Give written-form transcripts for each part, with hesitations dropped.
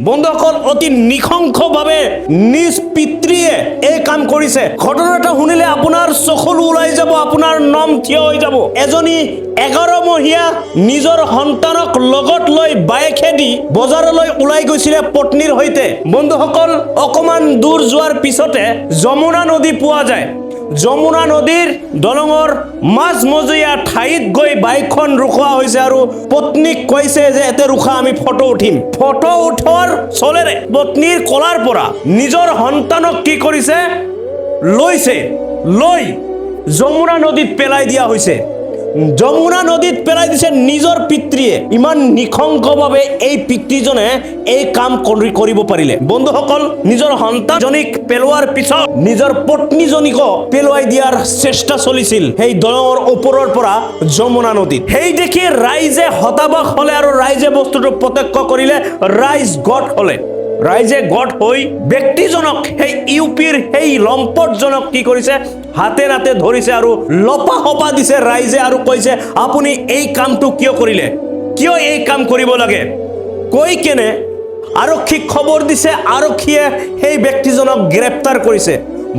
বন্ধুসকল অতি নিশংসভাৱে নিজ পিতৃয়ে এই কাম কৰিছে। ঘটনাটা শুনিলে আপোনাৰ চকুলো ওলাই যাব, আপোনাৰ নম থিয় হৈ যাব। এজনী 11 মহীয়া নিজৰ সন্তানক লগত লৈ বাইকেদি বজাৰলৈ ওলাই গৈছিলে পত্নীৰ সৈতে। বন্ধুসকল অকমান দূৰ যোৱাৰ পিছতে যমুনা নদী পোৱা যায়। যমুনা নদীৰ দলঙৰ মাজমজিয়া ঠাইত গৈ বাইকখন ৰখোৱা হৈছে আৰু পত্নীক কৈছে যে এতে ৰখা, আমি ফটো উঠিম। ফটো উঠোৱাৰ চলেৰে পত্নীৰ কলাৰ পৰা নিজৰ সন্তানক কি কৰিছে, লৈ যমুনা নদীত পেলাই দিয়া হৈছে। যমুনা নদীত পেলাই দিছে নিজৰ পিতৃয়ে। ইমান নিশংসভাৱে এই পিতৃজনে এই কাম কৰিব পাৰিলে। বন্ধুসকল নিজৰ সন্তানজনীক পেলোৱাৰ পিছত নিজৰ পত্নীজনীকো পেলোৱাই দিয়াৰ চেষ্টা চলিছিল সেই দলঙৰ ওপৰৰ পৰা যমুনা নদীত। সেই দেখি ৰাইজে হতাবাক হলে আৰু ৰাইজে বস্তুটো প্ৰত্যক্ষ কৰিলে, ৰাইজ গট হলে। ৰাইজে গট হৈ ব্যক্তিজনক, সেই ইউপিৰ সেই লম্পটজনক কি কৰিছে, হাতে নাতে ধৰিছে আৰু লপা হপা দিছে ৰাইজে আৰু কৈছে, আপুনি এই কামটো কিয় কৰিলে, কিয় এই কাম কৰিব লাগে কৈ কেনে আৰক্ষীক খবৰ দিছে। আৰক্ষীয়ে সেই ব্যক্তিজনক গ্ৰেপ্তাৰ কৰিছে।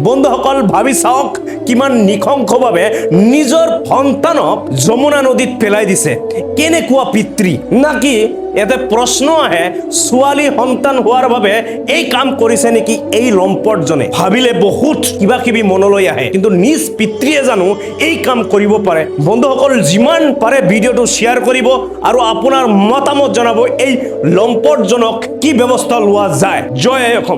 বন্ধুসকল ভাবি চাওক কিমান নিশংসভাৱে নিজৰ সন্তানক যমুনা নদীত পেলাই দিছে। কেনেকুৱা পিতৃ। নাকি ইয়াতে প্ৰশ্ন আহে, ছোৱালী সন্তান হোৱাৰ বাবে এই কাম কৰিছে নেকি এই লম্পটজনে। ভাবিলে বহুত কিবা কিবি মনলৈ আহে, কিন্তু নিজ পিতৃয়ে জানো এই কাম কৰিব পাৰে। বন্ধুসকল যিমান পাৰে ভিডিঅ'টো শ্বেয়াৰ কৰিব আৰু আপোনাৰ মতামত জনাব এই লম্পটজনক কি ব্যৱস্থা লোৱা যায়। জয় অসম।